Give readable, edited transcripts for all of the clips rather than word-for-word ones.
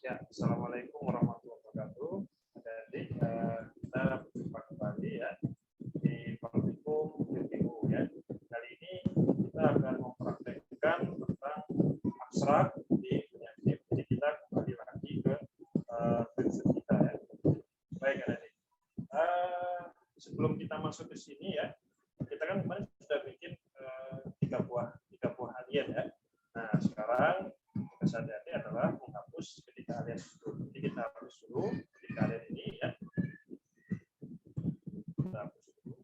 Ya, Assalamualaikum warahmatullahi wabarakatuh. Jadi kita berjumpa kembali ya di praktikum PTU ya. Kali ini kita akan mempraktekkan tentang abstrak di penyakit. Jadi kita kembali lagi ke prinsip kita ya. Baik adik. Sebelum kita masuk ke sini ya, kita kan kemarin sudah bikin tiga buah alien ya. Nah sekarang tugas adik-adik adalah menghapus ketiga alien dulu. Jadi kita hapus dulu ketiga alien ini ya. Kita hapus dulu.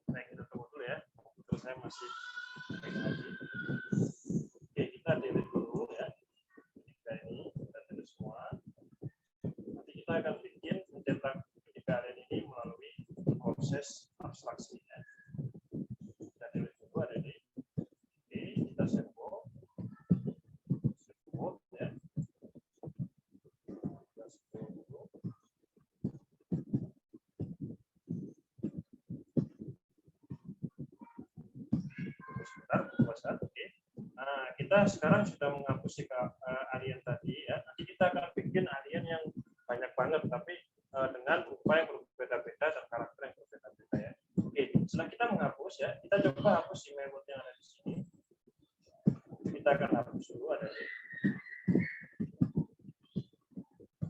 Nah, kita tunggu dulu ya. Terus saya masih lagi. Oke, kita delete dulu ya. Ketiga ini kita delete semua. Nanti kita akan bikin mencetak ketiga alien ini melalui proses abstraksi ya. Kita delete dulu ada di. Oke, kita save ya. Kita save dulu. Sebentar, oke. Nah, kita sekarang sudah menghapus alien tadi ya. Nanti kita akan bikin alien yang banyak banget, tapi dengan rupa yang berbeda-beda dan karakter yang berbeda-beda ya. Oke, setelah kita menghapus ya, kita coba hapus si mewot yang ada di sini. Kita akan hapus dulu ada di.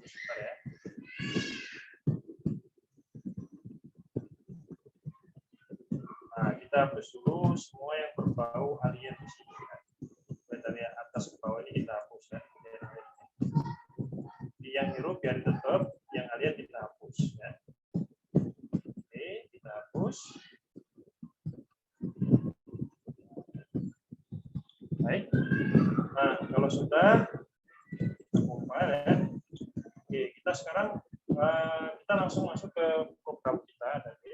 Sebentar ya. Nah, kita hapus dulu semua yang berbau alien di sini ya. Dari atas ke bawah ini kita hapus ya. Yang hero biar tetap, yang alien kita hapus ya. Oke, kita hapus. Baik. Nah, kalau sudah kita compile ya. Oke, kita sekarang kita langsung masuk ke program kita tadi.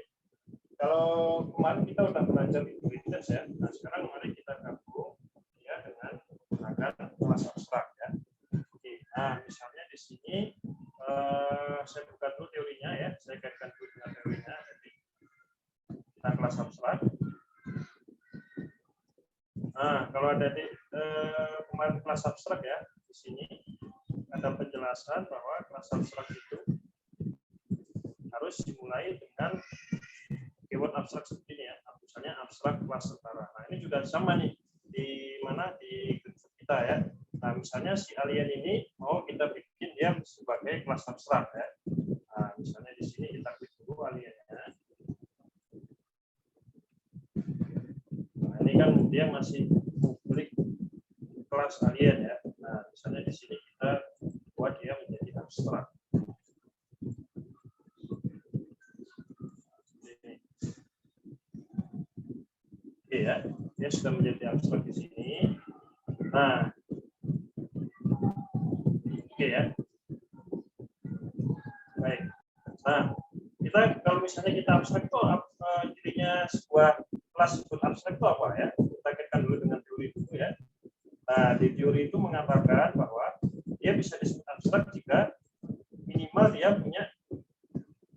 Kalau kemarin kita udah belajar intelligence ya. Nah, sekarang mari kita gabung ya dengan menggunakan kelas abstrak ya. Oke, nah misalnya di sini saya buka dulu teorinya ya. Saya kaitkan dulu dengan teorinya. Jadi kita kelas abstrak. Nah, kalau ada di kemarin kelas abstrak ya, di sini ada penjelasan bahwa kelas abstrak itu harus dimulai dengan keyword abstrak seperti ini ya. Misalnya abstrak kelas setara. Nah, ini juga sama nih di mana di prinsip kita ya. Nah, misalnya si alien ini mau kita bikin dia sebagai kelas abstrak ya. Nah, misalnya di sini kita klik dulu aliennya. Nah, ini kan dia masih publik kelas alien ya. Nah, misalnya di sini kita buat dia menjadi abstrak. Oke ya, dia sudah menjadi abstrak di sini. Nah, oke ya. Baik. Nah, kita kalau misalnya kita abstrak itu jadinya sebuah kelas abstrak itu apa ya? Kita kaitkan dulu dengan teori dulu ya. Nah, di teori itu mengatakan bahwa dia bisa disebut abstrak jika minimal dia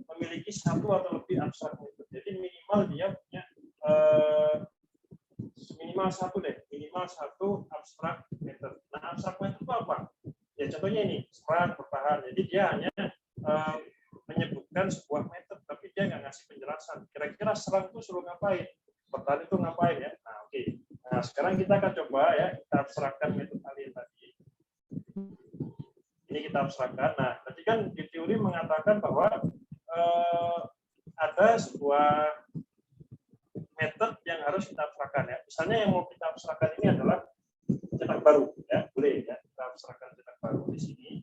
memiliki satu atau lebih abstrak method. Jadi minimal dia punya minimal satu abstrak method. Nah, abstrak method itu apa? Ya contohnya ini, serang, bertahan. Jadi dia hanya menyebutkan sebuah metode, tapi dia nggak ngasih penjelasan. Kira-kira serang itu suruh ngapain? Bertahan itu ngapain ya? Nah, oke. Nah, sekarang kita akan coba ya, kita abstrakkan metode alien tadi. Ini kita abstrakkan. Nah, tadi kan di teori mengatakan bahwa ada sebuah metode yang harus kita abstrakkan ya. Misalnya yang mau kita abstrakkan ini adalah cetak baru ya, boleh ya. Kita abstrakkan cetak baru di sini.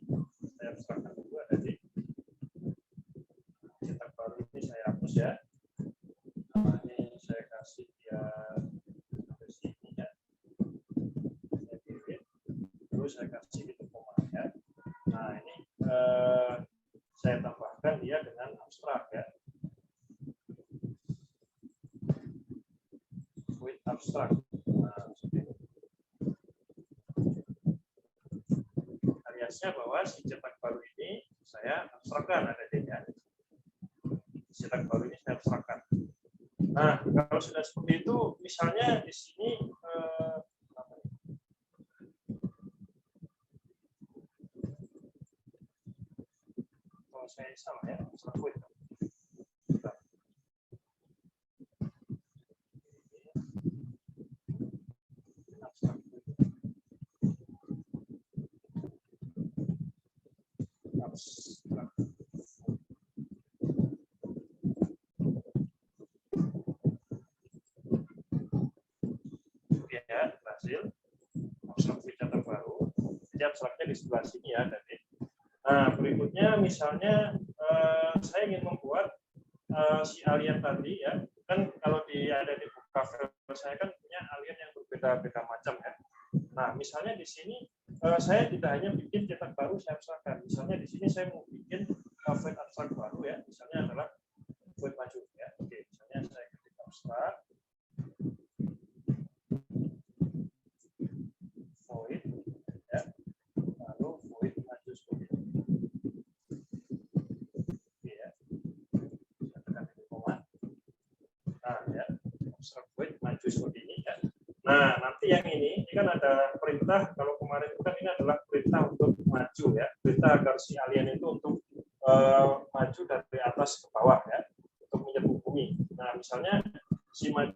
Saya abstrakkan dulu ada di cetak baru ini saya hapus ya. Nah, ini saya kasih dia ke sini ya. Saya pilih. Terus saya kasih itu koma ya. Nah, ini saya tambahkan dia dengan abstrak ya. fluid abstrak. Nah, aliasnya bahwa si cetak baru ini saya abstrakkan ada D-nya. Cetak baru ini saya abstrakkan. Nah, kalau sudah seperti itu, misalnya di sini kalau saya salah ya, abstrak fluid. Ya, berhasil. Abstrak fluid cetak baru. Jadi abstraknya di sebelah sini ya, tadi. Nah, berikutnya misalnya saya ingin membuat si alien tadi ya, kan kalau ada di buku cover saya kan punya alien yang berbeda-beda macam ya. Nah, misalnya di sini saya tidak hanya bikin cetak baru saya abstrakkan. Misalnya di sini saya mau bikin fluid abstrak baru ya, misalnya adalah fluid maju ya. Oke, misalnya saya ketik abstrak fluid ya, lalu fluid maju seperti ini. Oke ya. Saya tekan di koma. Nah, ya, abstrak fluid maju seperti ini ya. Nah, nanti yang ini kan ada perintah, kalau kemarin itu kan ini adalah perintah untuk maju ya, perintah agar si alien itu untuk maju dari atas ke bawah ya, untuk menyeberang bumi. Nah, misalnya si maju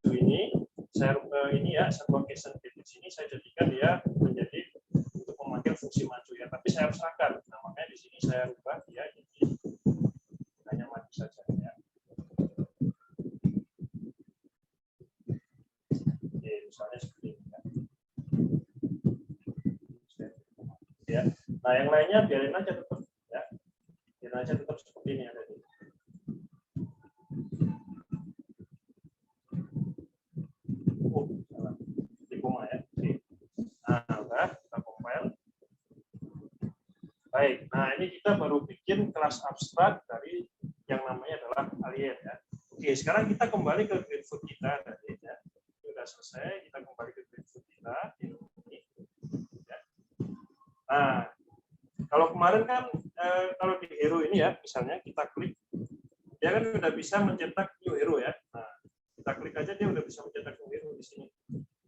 ini, saya ini ya, satu location di sini saya jadikan dia menjadi untuk memanggil fungsi maju ya, tapi saya abstrakkan. Nah, makanya di sini saya rubah dia jadi hanya maju saja ya. Misalnya seperti ini ya. Nah, yang lainnya biarin aja tetap ya. Biarin aja tetap seperti ini ada di. Salah. Di koma ya. Oke. Nah, udah kita compile. Baik. Nah, ini kita baru bikin kelas abstrak dari yang namanya adalah alien ya. Oke, sekarang kita kembali ke Greenfoot kita tadi ya. Sudah selesai, kita kembali ke Greenfoot kita ini. Ya. Nah, kalau kemarin kan kalau di hero ini ya, misalnya kita klik, dia kan sudah bisa mencetak new hero ya. Nah, kita klik aja dia udah bisa mencetak new hero di sini.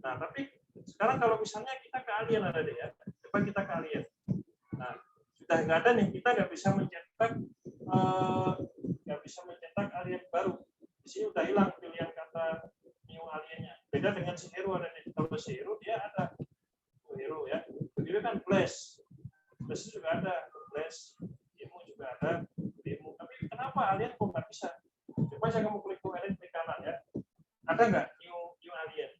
Nah, tapi sekarang kalau misalnya kita ke alien ada deh ya, coba kita ke alien. Nah, sudah nggak ada nih, kita nggak bisa mencetak alien baru. Di sini udah hilang pilihan kata new aliennya. Beda dengan si hero ada nih. Kalau si hero dia ada new hero ya. Begitu kan flash. Flash juga ada, flash, demo juga ada, demo. Tapi kenapa alien kok nggak bisa? Coba saya kamu klik alien klik kanan ya. Ada nggak new alien?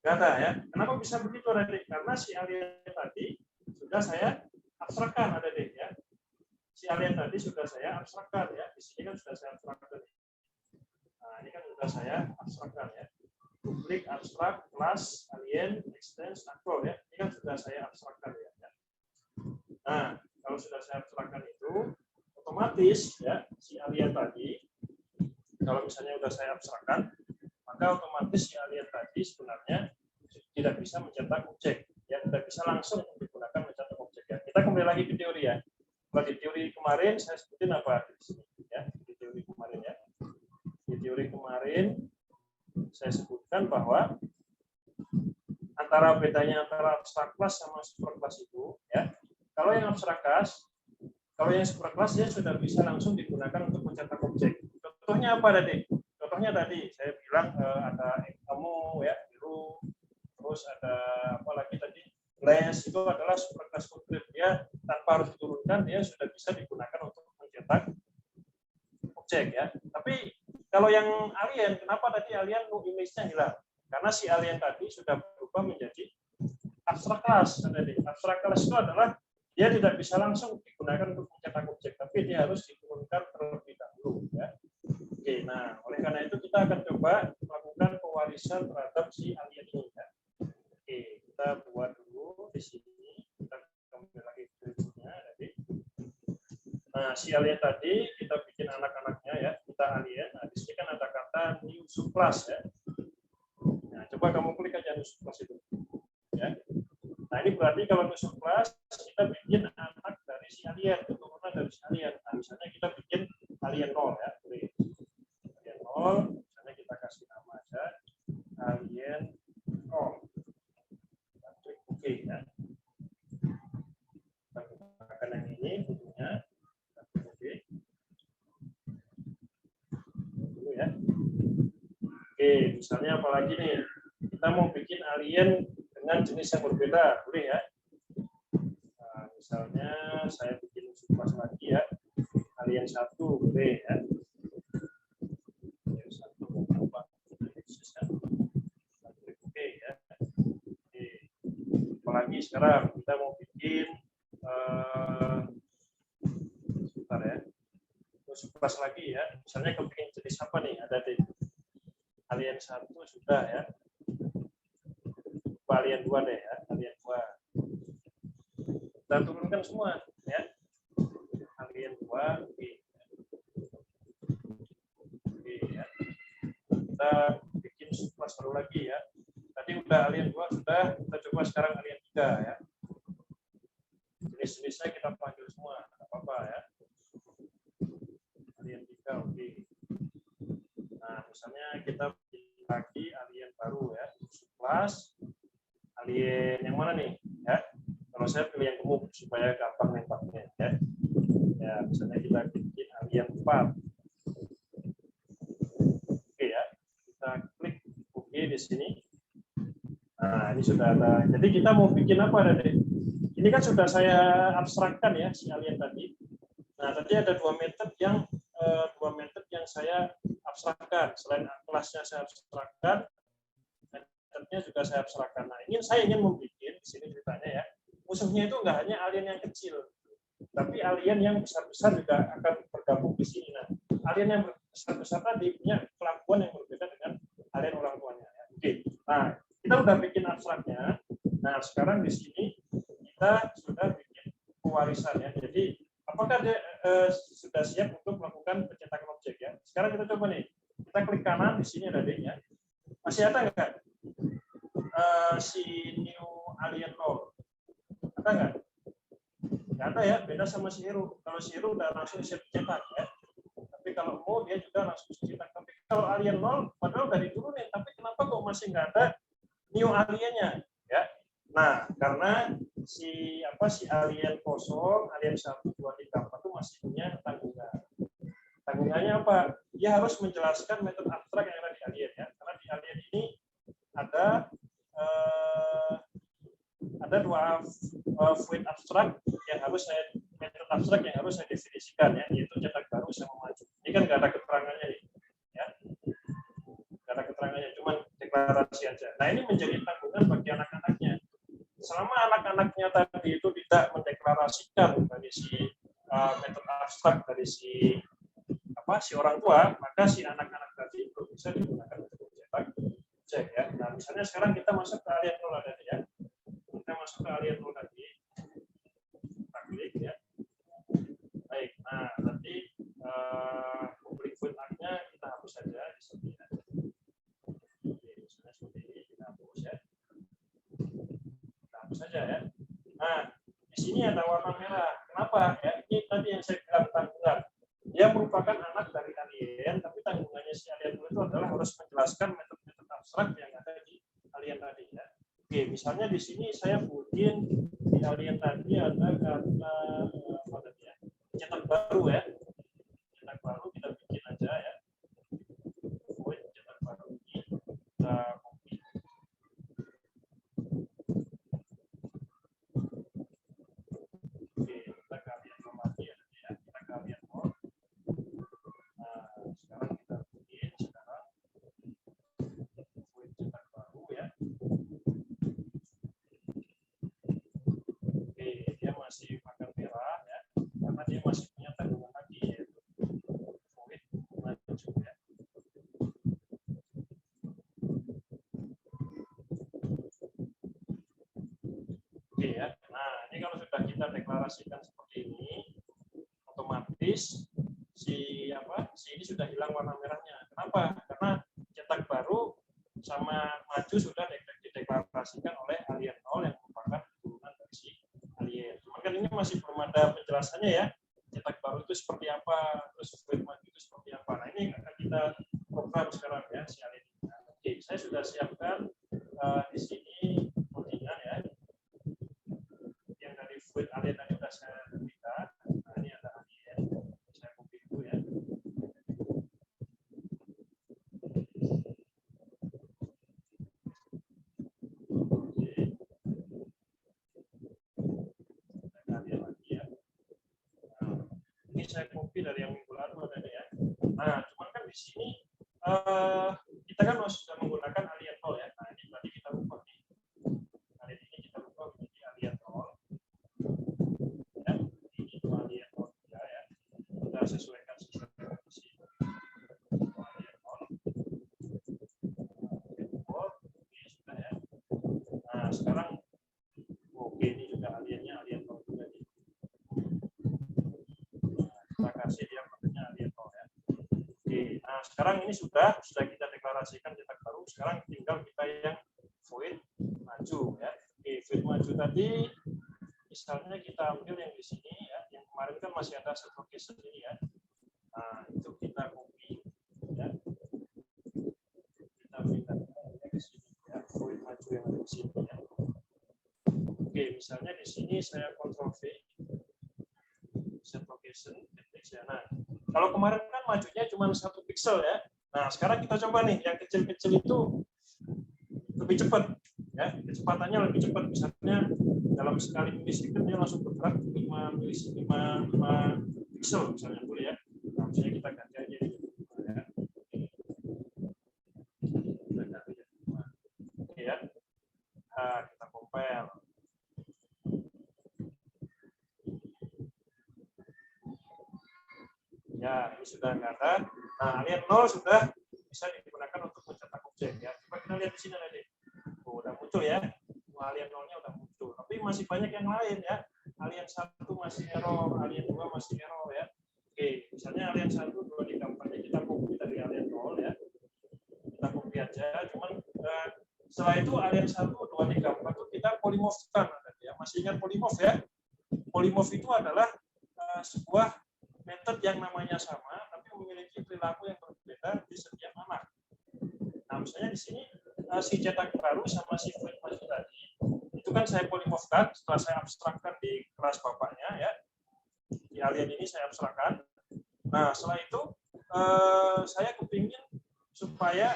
Nggak ada ya. Kenapa bisa begitu Adik? Karena si alien tadi sudah saya abstrakkan ada deh ya. Si alien tadi sudah saya abstrakkan ya. Di sini kan sudah saya abstrakkan. Nah, ini kan sudah saya abstrakkan ya. Public abstrak kelas alien extends control ya. Ini kan sudah saya abstrakkan ya. Nah, kalau sudah saya abstrakkan itu, otomatis ya si alien tadi, kalau misalnya sudah saya abstrakkan, maka otomatis si alien tadi sebenarnya tidak bisa mencetak objek, ya tidak bisa langsung digunakan mencetak objek. Ya. Kita kembali lagi ke teori ya. Kalau di teori kemarin saya sebutin apa di sini ya, di teori kemarin ya. Di teori kemarin saya sebutkan bahwa bedanya antara abstrak kelas sama super kelas itu ya. Kalau yang abstrak kelas, kalau yang super kelas dia sudah bisa langsung digunakan untuk mencetak objek. Contohnya apa tadi? Contohnya tadi saya bilang ada kamu ya, biru, terus ada apa lagi tadi? Glass itu adalah super kelas konkret. Dia tanpa harus diturunkan dia sudah bisa digunakan untuk mencetak objek ya. Tapi kalau yang alien, kenapa tadi alien image-nya hilang? Karena si alien tadi sudah berubah menjadi abstrak kelas. Abstrak kelas itu adalah dia tidak bisa langsung digunakan untuk mencetak objek, tapi dia harus diturunkan terlebih dahulu. Ya. Oke, nah oleh karena itu kita akan coba melakukan pewarisan terhadap si alien ini. Ya. Oke, kita buat dulu di sini. Kita kembali lagi ke berikutnya. Nah, si alien tadi kita bikin anak-anaknya ya, kita alien. Nah, di sini kan ada kata new subclass ya. coba kamu klik aja nusuk plus itu. Ya. Nah ini berarti kalau nusuk plus kita bikin anak dari si alien, keturunan dari si alien. Nah misalnya kita bikin alien 0 ya, alien 0, misalnya kita kasih nama aja alien 0. Kita klik OK ya. Kita gunakan yang ini tentunya. Kita klik OK. Dulu ya. Oke, misalnya apalagi nih? Kita mau bikin alien dengan jenis yang berbeda, boleh ya? Nah, misalnya saya bikin subclass lagi ya, alien 1 boleh ya. Alien 1 apa? Oke ya. Oke. Apalagi sekarang kita mau bikin sebentar ya, subclass lagi ya. Misalnya kepingin jenis apa nih? Ada di alien 1 sudah ya. Alien 2 deh ya, alien 2. Kita turunkan semua ya. Alien 2 oke. Oke ya. Kita bikin subclass baru lagi ya. Tadi udah alien 2 sudah, kita coba sekarang alien 3 ya. Jenis-jenisnya kita panggil semua, enggak apa-apa ya. Alien 3 oke. Nah, misalnya kita bikin lagi alien baru ya, subclass alien yang mana nih ya? Kalau saya pilih yang gemuk supaya gampang nembaknya ya. Ya, misalnya kita bikin alien 4. Oke ya. Kita klik OK di sini. Nah, ini sudah ada. Jadi kita mau bikin apa tadi? Ini kan sudah saya abstrakkan ya si alien tadi. Nah, tadi ada dua metode yang saya abstrakkan. Selain kelasnya saya abstrakkan, metodenya juga saya abstrakkan. Nah, saya ingin membuat di sini ceritanya ya. Musuhnya itu enggak hanya alien yang kecil, tapi alien yang besar-besar juga akan bergabung di sini. Nah, alien yang besar-besar tadi punya kelakuan yang berbeda dengan alien orang tuanya. Ya. Oke. Nah, kita udah bikin abstraknya. Nah, sekarang di sini kita sudah bikin pewarisan ya. Jadi, apakah dia sudah siap untuk melakukan pencetakan objek ya? Sekarang kita coba nih. Kita klik kanan di sini ada D-nya. Masih ada nggak si new alien 0? Ada nggak? Nggak ada ya, beda sama si Hero. Kalau si Hero udah langsung siap cetak ya. Tapi kalau mau dia juga langsung cetak. Tapi kalau alien 0 padahal udah diturunin, tapi kenapa kok masih nggak ada new aliennya ya? Nah, karena si alien kosong, alien 1, 2, 3, 4 itu masih punya tanggungan. Tanggungannya apa? Dia harus menjelaskan metode abstrak yang ada di alien ya. Karena di alien ini ada dua fluid abstrak yang harus metode abstrak yang harus saya definisikan ya, yaitu cetak baru sama maju. Ini kan nggak ada keterangannya nih, ya, nggak ada keterangannya, cuma deklarasi aja. Nah ini menjadi tanggungan bagi anak-anaknya. Selama anak-anaknya tadi itu tidak mendeklarasikan dari si metode abstrak dari si orang tua, maka si anak-anak tadi itu bisa digunakan untuk cetak objek ya. Nah misalnya sekarang kita masuk ke alien 0 tadi ya. Kita masuk ke alien 0 tadi. Kita klik ya. Baik, nah nanti public void arc-nya kita hapus saja di sini. Oke, misalnya seperti ini kita hapus ya. Kita hapus saja ya. Nah, di sini ada warna merah. Kenapa? Ya, ini tadi yang saya bilang tanggungan. Dia merupakan anak dari alien, tapi tanggungannya si alien itu adalah harus menjelaskan metode-metode abstrak yang ada di alien tadi ya. Oke, misalnya di sini saya bikin di alien tadi ada kata apa tadi ya? Cetak baru ya. Cetak baru kita bikin aja ya. Void cetak baru ini kita copy. Oke, kita kalian lagi ya. Kita kalian mau. Nah, sekarang kita bikin sekarang void cetak baru ya. Oke, dia masih makan merah ya, karena dia masih punya tanggungan lagi yaitu void maju ya. Oke ya, nah ini kalau sudah kita deklarasikan seperti ini, otomatis si ini sudah hilang warna merahnya. Kenapa? Karena cetak baru sama nama maju sudah dideklarasikan oleh alien 0 yang merupakan turunan dari si alien. Cuman kan ini masih belum ada penjelasannya ya. Cetak baru itu seperti apa, terus fluid maju itu seperti apa. Nah ini akan kita program sekarang ya si alien. Oke, saya sudah siapkan di sini codingan ya. Yang dari fluid alien tadi sudah saya berikan. Nah ini ada alien. Saya copy dulu ya. Ini saya copy dari yang minggu lalu tadi ya. Nah, cuman kan di sini kita kan sudah menggunakan alien 0 ya. Nah, ini berarti kita ubah nih. Alien ini kita ubah menjadi alien 0. Ya, ini itu alien 0 juga ya. Kita sesuaikan sistem posisi. Alien 0. Oke, sudah ya. Nah, sekarang oke ini juga aliennya alien 0 juga nih. Kita kasih dia makanya alien 0 ya. Oke, nah sekarang ini sudah kita deklarasikan cetak baru. Sekarang tinggal kita yang void maju ya. Oke, void maju tadi misalnya kita ambil yang di sini ya. Yang kemarin kan masih ada set location ini ya. Nah, itu kita copy ya. Kita pindah ke sini ya. Void maju yang ada di sini ya. Oke, misalnya di sini saya Ctrl V set location. Nah, kalau kemarin kan majunya cuma 1 pixel ya. Nah, sekarang kita coba nih yang kecil-kecil itu lebih cepat ya. Kecepatannya lebih cepat. Misalnya dalam sekali milisecond dia langsung bergerak 5 pixel misalnya boleh ya. Nah, misalnya kita ganti aja ya. Kita ganti ya. Oke ya. Nah, kita compile. Ya, ini sudah nggak ada. Nah, alien 0 sudah bisa digunakan untuk mencetak objek ya. Coba kita lihat di sini tadi. Udah muncul ya. Alien 0-nya udah muncul. Tapi masih banyak yang lain ya. Alien 1 masih error, alien 2 masih error ya. Oke, misalnya alien 1 2 di gambarnya kita copy dari alien 0 ya. Kita copy aja, cuman setelah itu alien 1 2 di gambar itu kita polymorphkan ya. Masih ingat polymorph ya? Polymorph itu adalah sebuah metode yang namanya sama tapi memiliki perilaku yang berbeda di setiap anak. Nah, misalnya di sini si cetak baru sama si fluid maju tadi itu kan saya polymorphkan setelah saya abstrakkan di kelas bapaknya ya. Di alien ini saya abstrakkan. Nah, setelah itu saya kepingin supaya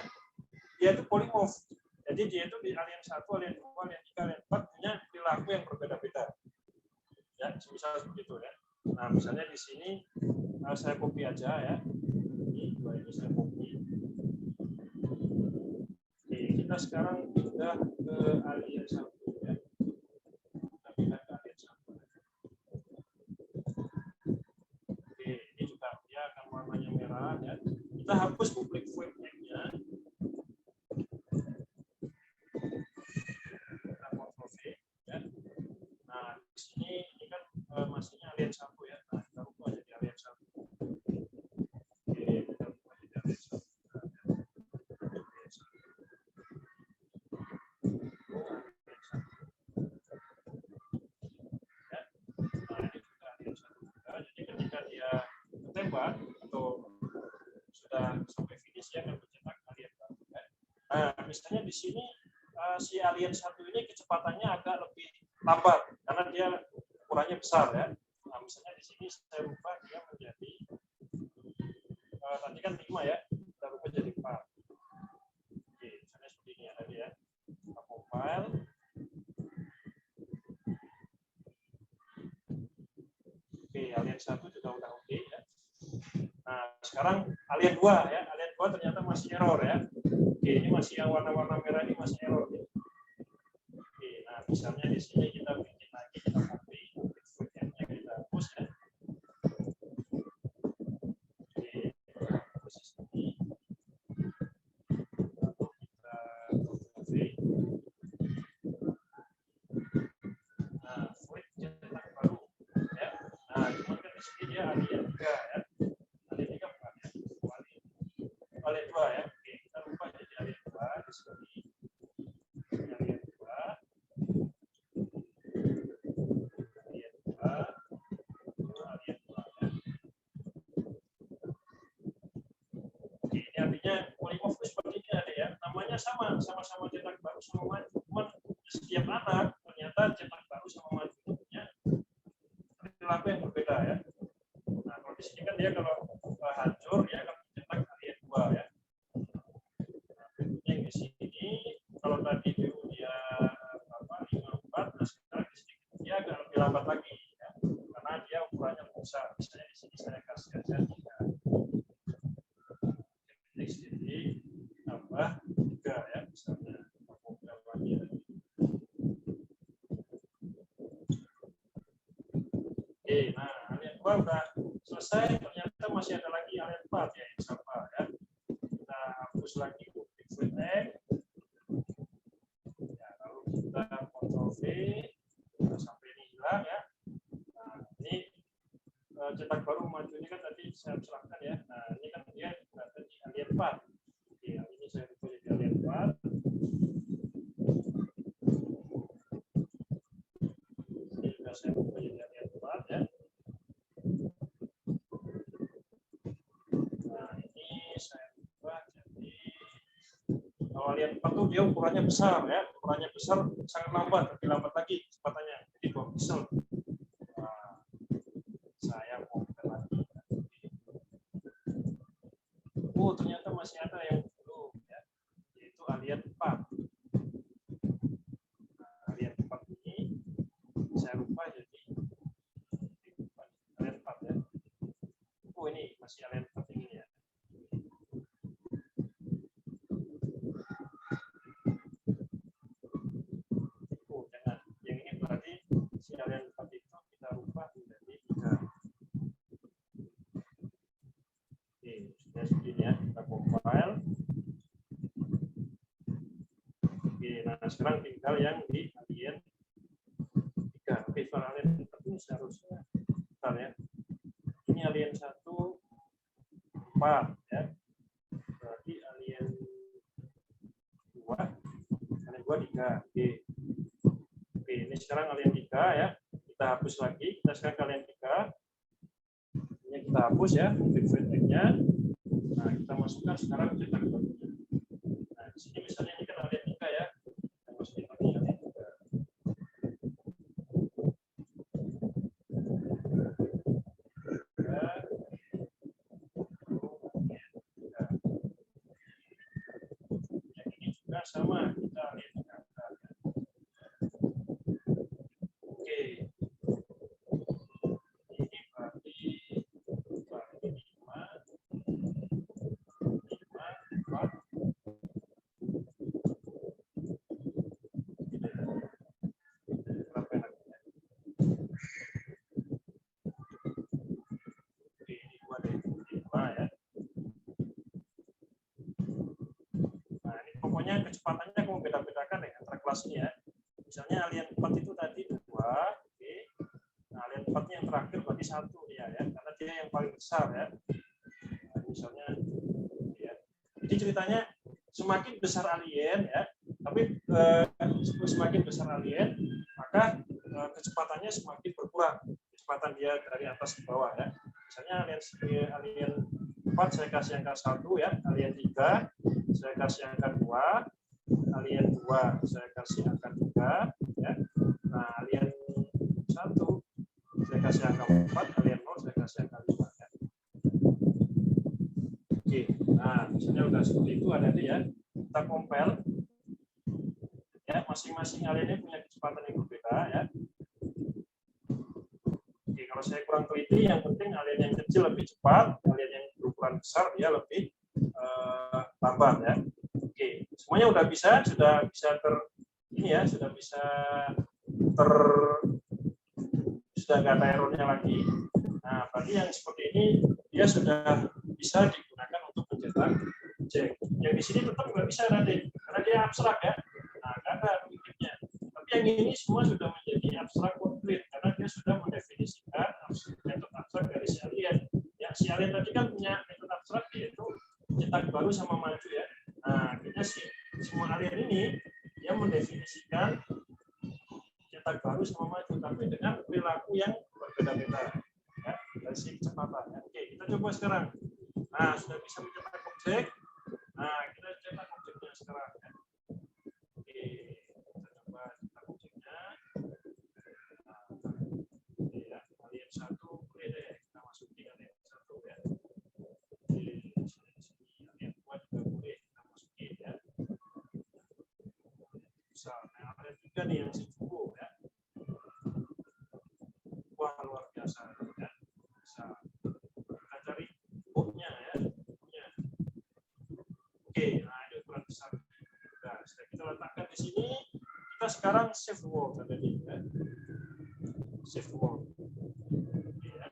dia itu polymorph. Jadi dia itu di alien 1, alien 2, alien 3, alien 4 punya perilaku yang berbeda-beda. Ya, misalnya seperti itu ya. Nah, misalnya di sini saya copy aja ya. Ini dua ini saya copy. Oke, kita sekarang pindah ke alien 1 ya. Kita pindah ke alien 1. Oke, ini juga dia akan warnanya merah ya. Kita hapus public void-nya. Kita Ctrl V ya. Nah, di sini ini kan masihnya alien 1 ya. Nah, kita ubah jadi alien 1. Oke, kita ubah jadi alien 1. Jadi ketika dia tembak atau sudah sampai finish ya akan mencetak alien baru. Nah, misalnya di sini si alien 1 ini kecepatannya agak lebih lambat karena dia ukurannya besar ya. Nah, misalnya di sini saya rubah dia menjadi tadi kan 5 ya, kita rubah jadi 4. Oke, misalnya seperti ini ya tadi ya. Kita compile. Oke, alien 1 juga udah oke ya. Nah, sekarang alien 2 ya. Alien 2 ternyata masih error ya. Oke, ini masih yang warna-warna merah ini masih error ya. Oke, nah misalnya di sini kita bikin lagi, kita copy footnya kita hapus ya. Oke, posisi ini. Lalu kita copy. Nah, void cetak baru ya. Nah, cuma kan di sini dia alien 3 ya. Alien 3 bukan ya. Alien 2 ya. Oke, kita ubah jadi alien 2 di sini. sebenarnya sama-sama cetak baru sama maju. Cuman setiap anak ternyata cetak baru sama maju itu punya perilaku yang berbeda ya. Nah, kalau di sini kan dia kalau hancur ya kan cetak alien 2 ya. Yang di sini kalau tadi dulu dia 54, nah sekarang di sini dia agak lebih lambat lagi ya. Karena dia ukurannya besar. Misalnya di sini saya kasih aja 3. Jadi tambah 3 ya misalnya. Oke, nah alien 2 udah selesai, ternyata masih ada lagi alien 4 ya yang sama ya. Kita hapus lagi Fluid X. Ya, lalu kita Ctrl V sampai ini hilang ya. Nah, ini cetak baru maju ini kan tadi saya selangkan ya. Nah, ini kan dia berada di alien 4. Oke, ini saya buka jadi alien 4. Ini juga saya buka jadi alien 4 ya. Nah, ini saya buka jadi kalau alien 4 tuh dia ukurannya besar ya. Ukurannya besar sangat lambat, lebih lambat lagi kecepatannya. Jadi 2 pixel. Nah, saya mau buka lagi. Oh, ternyata masih ada yang belum ya. Yaitu alien 4. Nah, alien 4 ini saya lupa jadi alien 4 ya. Oh, ini masih alien 4 ini ya. Oh, jangan. Yang ini berarti si alien 4 itu kita rubah menjadi 3. Oke, sudah segini ya. Kita compile. Oke, nah sekarang tinggal yang di alien 3. Oke, soal alien 4 ini seharusnya bentar ya. Ini alien 1 4 ya. Berarti alien 2 3. Oke. Oke, ini sekarang alien 3 ya. Kita hapus lagi. Kita sekarang ke alien 3. Ini kita hapus ya, Fluid X-nya. Nah, kita masukkan sekarang cetak barunya. Nah, di sini misalnya ini kan alien 3 ya. Kita masukin lagi alien 3. Yang ini juga sama, kita alien 3. Oke. Ini berarti 5, 4. Pokoknya kecepatannya kamu beda-bedakan ya antara kelas ini ya. Misalnya alien 4 itu tadi 2, oke. Nah, alien 4-nya yang terakhir berarti 1 ya, karena dia yang paling besar ya. Nah, misalnya ya. Jadi ceritanya semakin besar alien ya, tapi semakin besar alien maka kecepatannya semakin berkurang. Kecepatan dia dari atas ke bawah ya. Misalnya alien 4 saya kasih angka 1 ya, alien 3 saya kasih angka 2, alien 2 saya kasih angka 3 ya. Nah, alien 1 saya kasih angka 4, alien 0 saya kasih angka 5 ya. Oke, nah misalnya udah seperti itu ada ya. Kita compile ya, masing-masing alien ini punya kecepatan yang berbeda ya. Oke, kalau saya kurang teliti, yang penting alien yang kecil lebih cepat, alien yang berukuran besar dia lebih lambat ya. Oke, semuanya sudah bisa ini ya, sudah nggak ada errornya lagi. Nah, berarti yang seperti ini dia sudah bisa digunakan untuk mencetak objek. Yang di sini tetap nggak bisa nanti, karena dia abstrak ya. Nah, nggak ada objeknya. Tapi yang ini semua sudah menjadi abstrak komplit karena dia sudah mendefinisikan metode abstrak dari si alien. Ya, si alien tadi kan punya metode abstrak yaitu cetak baru sama maju ya. Nah, akhirnya semua alien ini dia mendefinisikan cetak baru sama maju, tapi dengan perilaku yang berbeda-beda ya, dari segi kecepatan. Ya. Oke, kita coba sekarang. Nah, sudah bisa mencetak objek. Nah, kita cetak objeknya sekarang. Ya. kita coba kita kuncinya. Nah, oke ya, alien 1 boleh deh kita masukin alien 1 ya. Di sini alien 2 juga boleh kita masukin ya. Bisa, nah, alien 3 nih yang si cukup ya. Wah, luar biasa ya. Bisa kita cari booknya ya. Booknya. Oke, nah ini ukuran besar. Nah, sudah kita letakkan di sini. Kita sekarang save world ada di ya. Save world. Ya.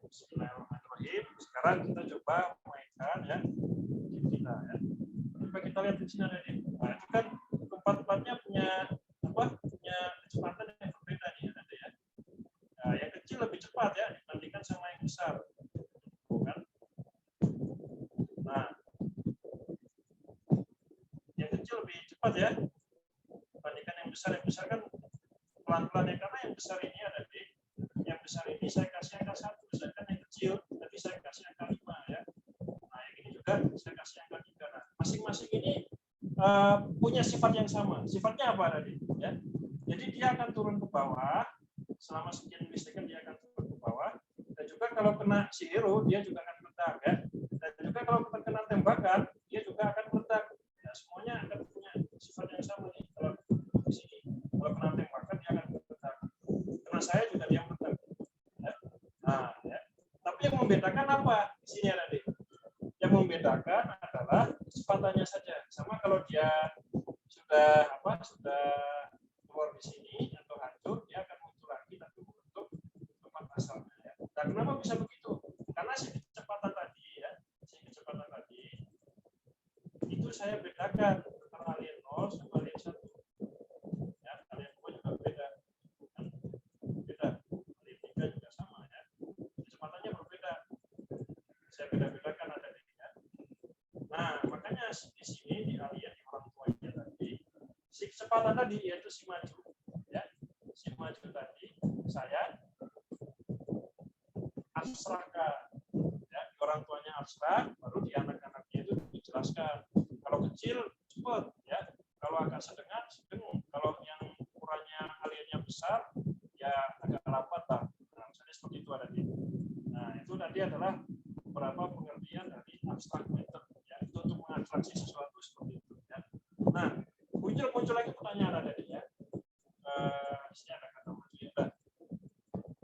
Bismillahirrahmanirrahim. Sekarang kita coba mainkan ya game kita ya. Coba kita lihat di sini ada di. Nah, itu kan tempat-tempatnya punya apa? Punya kecepatan yang berbeda nih ada ya. Nah, yang kecil lebih cepat ya dibandingkan sama yang besar. Kan? Nah, yang kecil lebih cepat ya dibandingkan yang besar. Yang besar kan pelan-pelan ya, karena yang besar ini ada di yang besar ini saya kasih angka 1, sedangkan yang kecil tadi saya kasih angka 5 ya. Nah, yang ini juga saya kasih angka 3. Nah, masing-masing ini punya sifat yang sama. Sifatnya apa tadi ya? Jadi dia akan turun ke bawah selama sekian milisekund, dia akan turun ke bawah, dan juga kalau kena si hero dia juga akan meledak ya. Dan juga kalau terkena tembakan dia juga akan meledak. Nah, semuanya akan punya sifat yang sama nih. Kalau di sini kalau kena tembakan dia akan meledak. Kena saya juga dia meledak. Ya. Nah, ya. Tapi yang membedakan apa di sini tadi? Yang membedakan adalah kecepatannya saja. Sama kalau dia sudah keluar di sini atau hancur, dia akan muncul lagi tapi membentuk tempat asalnya. Ya. Dan kenapa bisa begitu? Karena si kecepatan tadi ya, itu saya bedakan antara alien 0 sama alien 1. Ya, alien 2 juga beda. Beda. Alien 3 juga sama ya. Kecepatannya berbeda. Saya beda-bedakan ada di ya. Nah, makanya di sini di alien di orang tuanya tadi, si kecepatan tadi yaitu si maju. Ya. Si maju tadi saya abstrakkan. Ya, orang tuanya abstrak, baru di anak-anaknya itu dijelaskan. Kalau kecil cepat, ya. Kalau agak sedang, kalau yang ukurannya aliennya besar, ya agak lambat lah. Nah, misalnya seperti itu ada di. Nah, itu tadi adalah beberapa pengertian dari abstrak method. Ya, itu untuk mengabstraksi sesuatu seperti itu. Ya. Nah, muncul lagi pertanyaan ada di ya. Di sini ada kata maju ya.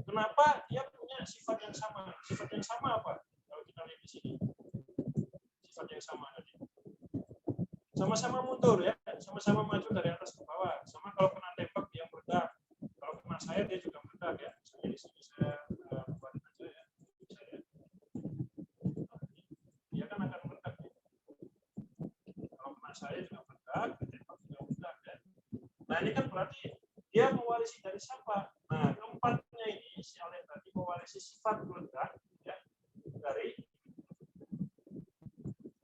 Kenapa dia punya sifat yang sama? Sifat yang sama apa? Kalau kita lihat di sini, sifat yang sama tadi. Sama-sama mundur ya, sama-sama maju dari atas ke bawah. Sama kalau kena tembak dia meledak. Kalau kena saya dia juga meledak ya. Misalnya di sini saya buat aja ya. Saya. Dia kan akan meledak. Ya. Kalau kena saya juga meledak, tembak juga meledak ya. Nah ini kan berarti dia mewarisi dari siapa? Nah keempatnya ini si alien tadi mewarisi sifat meledak ya, dari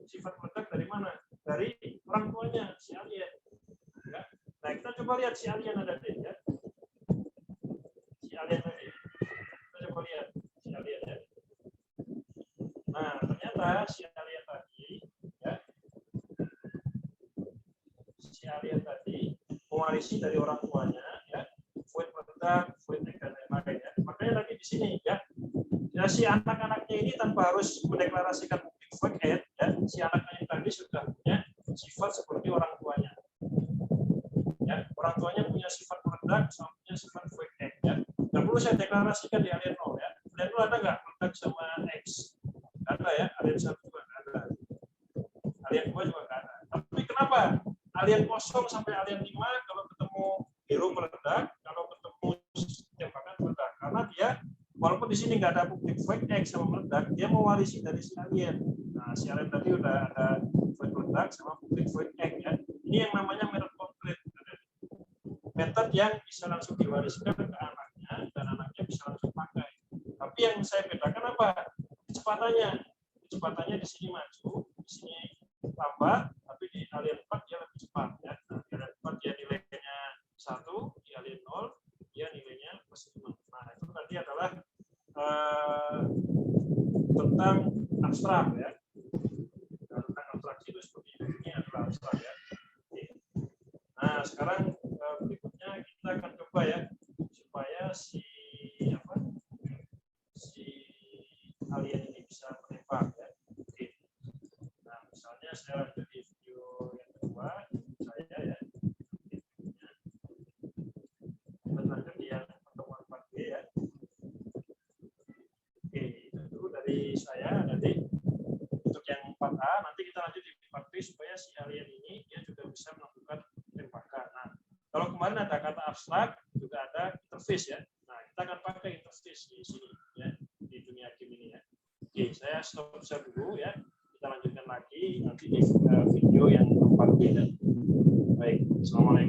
sifat meledak dari mana? Dari orang tuanya si alien. Ya. Nah kita coba lihat si alien ada di ya. Si alien tadi. Kita coba lihat si alien ya. Nah ternyata si alien tadi ya. Si alien tadi mewarisi dari orang tuanya ya. Fluid meledak, fluid dan lain-lain ya. Makanya tadi di sini ya. Ya, si anak-anaknya ini tanpa harus mendeklarasikan public void ya, si anaknya tadi sudah punya sifat seperti orang tuanya. Ya, orang tuanya punya sifat meledak, sama punya sifat void ya. Dan perlu saya deklarasikan di alien 0 ya. Alien 0 ada nggak meledak sama X? Ada ya, alien 1 juga ada. Alien 2 juga ada. Tapi kenapa alien 0 sampai alien 5 kalau ketemu hero meledak, kalau ketemu tembakan meledak? Karena dia walaupun di sini nggak ada public void X sama meledak, dia mewarisi dari si alien. Nah, si alien tadi udah ada void meledak sama public void X ya. Ini yang namanya method konkret. Method yang bisa langsung diwariskan ke anaknya dan anaknya bisa langsung pakai. Tapi yang saya bedakan apa? Kecepatannya. Kecepatannya di sini maju, di sini lambat, tapi di alien 4 dia lebih cepat ya. Nah, di alien 4 dia nilainya 1, di alien 0 dia nilainya +5. Nah, itu tadi adalah tentang abstrak ya. Tentang abstraksi itu seperti ini adalah abstrak ya. Nah, sekarang berikutnya kita akan coba ya supaya si alien ini bisa menembak ya. Oke. Nah, misalnya saya lanjut di video yang kedua saya ya. Kita lanjut di yang pertemuan 4G ya. Oke, itu dulu dari saya. Nanti untuk yang 4A nanti kita lanjut di 4B supaya si alien ini dia juga bisa melakukan tembakan. Nah, kalau kemarin ada kata abstrak, juga ada interface ya. Nah, kita akan pakai interface di sini ya, di dunia game ini ya. Oke, saya stop dulu ya. Kita lanjutkan lagi nanti di video yang keempat. Baik, assalamualaikum.